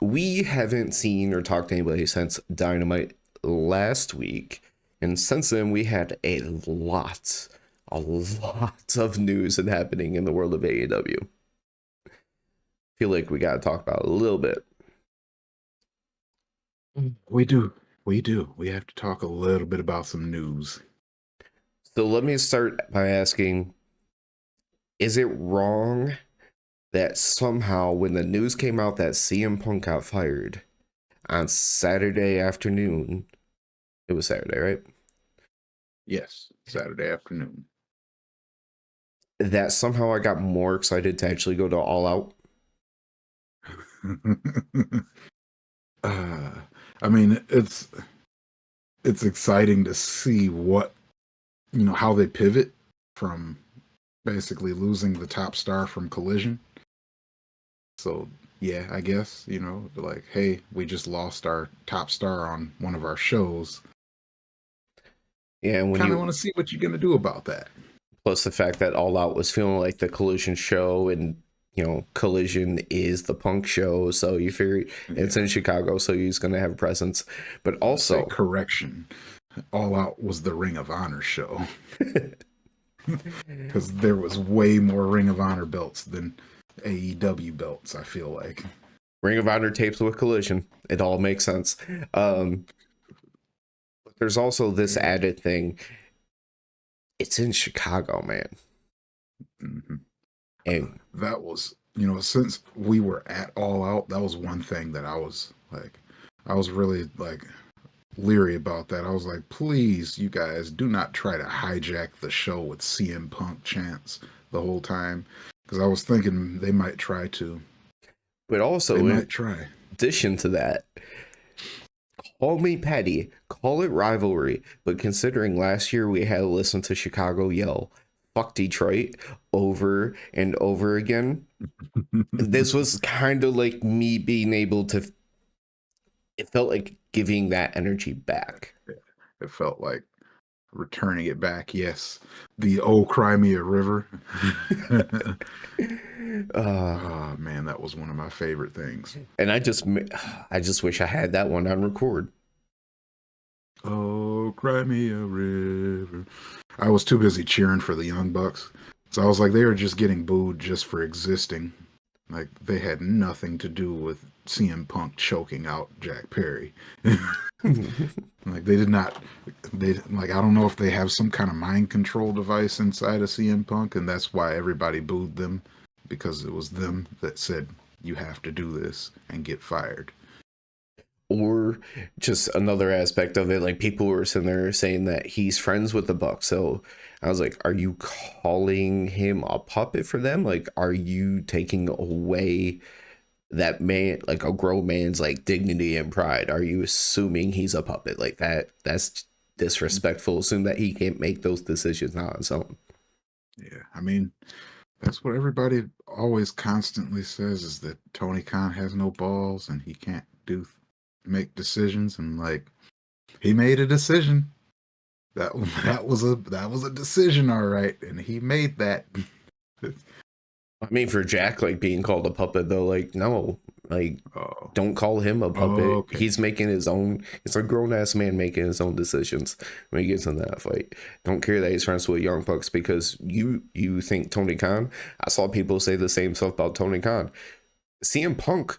we haven't seen or talked to anybody since Dynamite last week. And since then, we had a lot of news and happening in the world of AEW. Feel like we got to talk about it a little bit. We do. We do. We have to talk a little bit about some news. So let me start by asking, is it wrong that somehow when the news came out that CM Punk got fired on Saturday afternoon, it was Saturday, right? Yes, Saturday afternoon. That somehow I got more excited to actually go to All Out? I mean, it's exciting to see what, how they pivot from basically losing the top star from Collision. So, yeah, I guess, like, hey, we just lost our top star on one of our shows. Yeah, and when Kind of you want to see what you're going to do about that. plus the fact that All Out was feeling like the Collision show, and Collision is the Punk show, so you figure it's in Chicago, so he's going to have a presence. But also, correction, All Out was the Ring of Honor show. Because there was way more Ring of Honor belts than AEW belts, I feel like. Ring of Honor tapes with Collision. It all makes sense. But there's also this added thing. It's in Chicago, man. Mm-hmm. And that was, since we were at All Out, that was one thing that I was really like leery about that. I was like, please, you guys, do not try to hijack the show with CM Punk chants the whole time. Because I was thinking they might try to. But also, they might try. Addition to that, call me petty, call it rivalry, but considering last year we had to listen to Chicago yell "fuck Detroit" over and over again, this was kind of like me being able to. It felt like giving that energy back. It felt like returning it back. Yes, the old Crimea River. Oh man, that was one of my favorite things. And I just wish I had that one on record. Oh, Crimea River. I was too busy cheering for the Young Bucks, so I was like, they were just getting booed just for existing. Like they had nothing to do with CM Punk choking out Jack Perry. Like they did not. I don't know if they have some kind of mind control device inside of CM Punk, and that's why everybody booed them, because it was them that said you have to do this and get fired. Or just another aspect of it, like people were sitting there saying that he's friends with the Bucks. So I was like, are you calling him a puppet for them? Like, are you taking away that man, like a grown man's like dignity and pride? Are you assuming he's a puppet like that? That's disrespectful. Assume that he can't make those decisions on his own. Yeah, I mean, that's what everybody always constantly says, is that Tony Khan has no balls and he can't make decisions. And like, he made a decision. That was a decision, all right, and he made that. I mean, for Jack, like being called a puppet though, like no, like don't call him a puppet. Okay. He's making his own. It's a grown ass man making his own decisions when he gets in that fight. Don't care that he's friends with Young Bucks because you think Tony Khan. I saw people say the same stuff about Tony Khan. CM Punk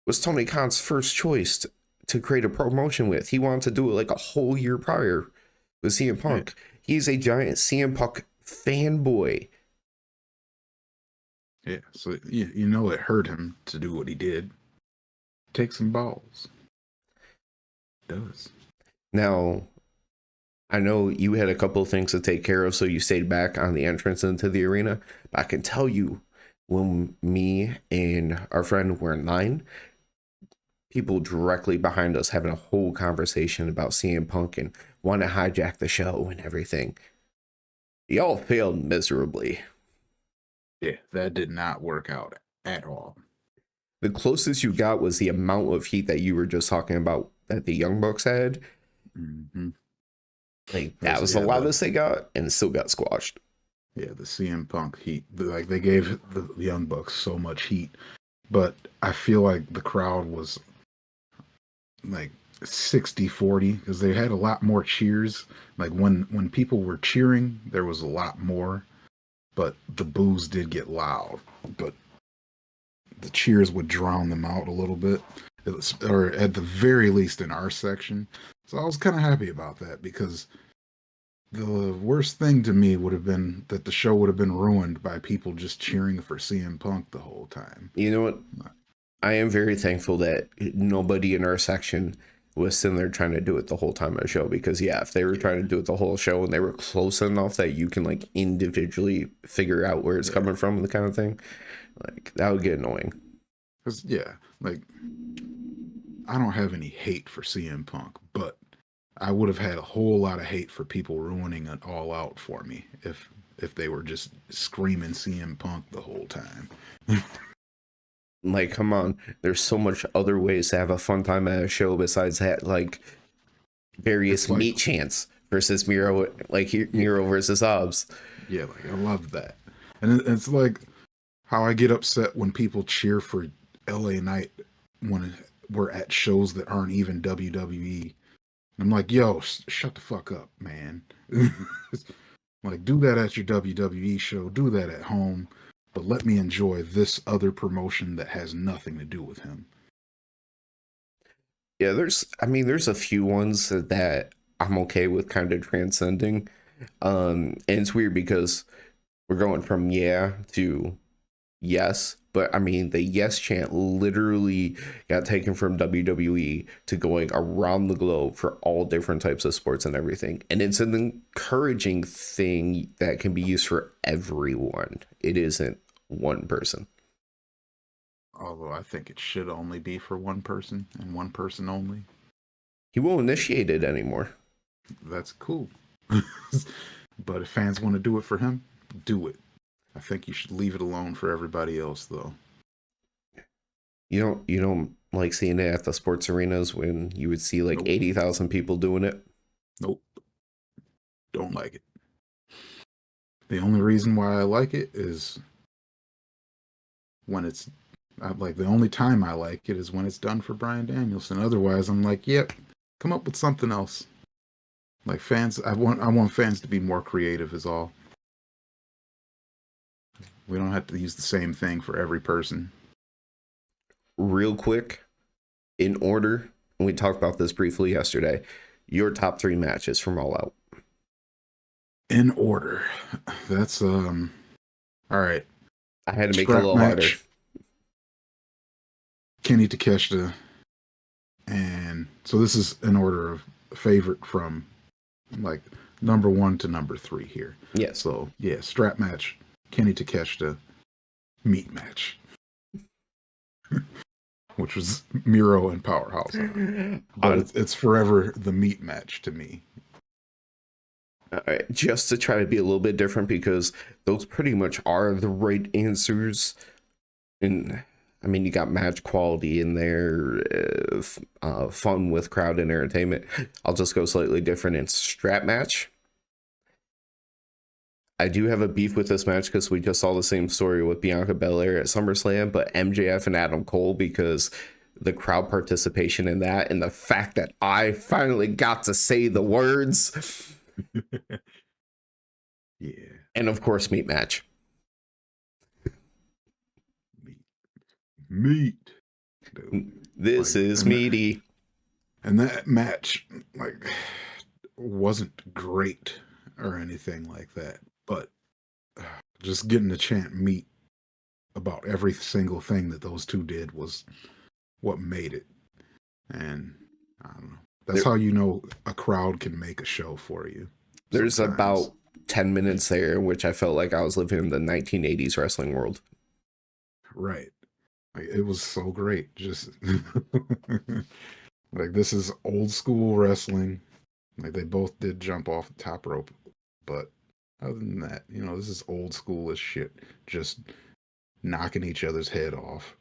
was Tony Khan's first choice to create a promotion with. He wanted to do it like a whole year prior with CM Punk. Yeah. He's a giant CM Punk fanboy. Yeah, so it hurt him to do what he did. Take some balls. It does. Now, I know you had a couple of things to take care of, so you stayed back on the entrance into the arena. But I can tell you, when me and our friend were in line, people directly behind us having a whole conversation about CM Punk and want to hijack the show and everything. Y'all failed miserably. Yeah, that did not work out at all. The closest you got was the amount of heat that you were just talking about that the Young Bucks had. Mm-hmm. Like, that was the loudest they got, and still got squashed. Yeah, the CM Punk heat. Like, they gave the Young Bucks so much heat. but I feel like the crowd was like 60-40 because they had a lot more cheers. Like when people were cheering, there was a lot more, but the boos did get loud. But the cheers would drown them out a little bit, or at the very least in our section. So I was kind of happy about that because the worst thing to me would have been that the show would have been ruined by people just cheering for CM Punk the whole time. You know what? I am very thankful that nobody in our section was sitting there trying to do it the whole time of the show, because yeah, if they were trying to do it the whole show and they were close enough that you can like individually figure out where it's Yeah, coming from, the kind of thing, like that would get annoying. because yeah, like I don't have any hate for CM Punk, but I would have had a whole lot of hate for people ruining it all out for me if they were just screaming CM Punk the whole time. Like, come on, there's so much other ways to have a fun time at a show besides that, like It's various like, meat chants versus Miro, like yeah, Miro versus Hobbs. yeah, like I love that, and it's like how I get upset when people cheer for LA Knight when we're at shows that aren't even WWE. I'm like, yo, shut the fuck up, man. Like, do that at your WWE show, do that at home, but let me enjoy this other promotion that has nothing to do with him. Yeah, I mean, there's a few ones that I'm okay with kind of transcending. And it's weird because we're going from yeah to yes, but I mean, the yes chant literally got taken from WWE to going around the globe for all different types of sports and everything. And it's an encouraging thing that can be used for everyone. It isn't one person. Although I think it should only be for one person and one person only. He won't initiate it anymore. That's cool. But if fans want to do it for him, do it. I think you should leave it alone for everybody else, though. You don't like seeing it at the sports arenas when you would see like Nope. 80,000 people doing it. Nope. Don't like it. The only reason why I like it is when it's like the only time I like it is when it's done for Brian Danielson. Otherwise, I'm like, yep, come up with something else. Like fans, I want fans to be more creative. Is all. We don't have to use the same thing for every person. Real quick, in order, and we talked about this briefly yesterday, your top three matches from All Out. In order. That's all right. I had to make it a Strap little harder. match. Kenny Takeshita, and so this is in order of favorite from like number 1 to number 3 here. Yes. So yeah, strap match, Kenny Takeshita, meat match, which was Miro and Powerhouse. But it's forever the meat match to me. All right, just to try to be a little bit different, because those pretty much are the right answers. And I mean, you got match quality in there, fun with crowd and entertainment. I'll just go slightly different in strap match. I do have a beef with this match because we just saw the same story with Bianca Belair at SummerSlam, but MJF and Adam Cole, because the crowd participation in that and the fact that I finally got to say the words. Yeah. And of course, meat match. Meat. Dude. This Like, is meaty. And that match, like, wasn't great or anything like that. But just getting to chant meat about every single thing that those two did was what made it. And I don't know. That's There, how you know a crowd can make a show for you. there's Sometimes. about 10 minutes there in which I felt like I was living in the 1980s wrestling world. Right. Like, it was so great. Just like this is old school wrestling. Like they both did jump off the top rope, but other than that, this is old school as shit. Just knocking each other's head off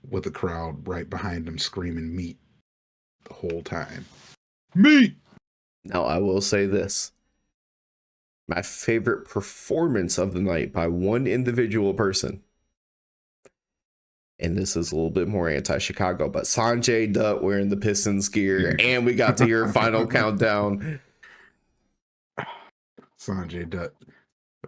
with the crowd right behind them screaming meat the whole time. Meat! Now, I will say this. My favorite performance of the night by one individual person and this is a little bit more anti-Chicago, but Sanjay Dutt wearing the Pistons gear, and we got to hear Final Countdown. Sanjay Dutt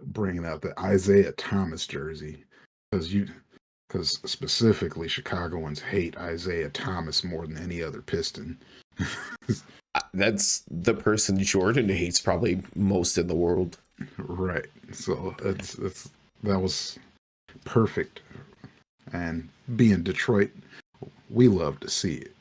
bringing out the Isaiah Thomas jersey because specifically Chicagoans hate Isaiah Thomas more than any other Piston. That's the person Jordan hates probably most in the world. Right. So that was perfect. And being Detroit, we love to see it.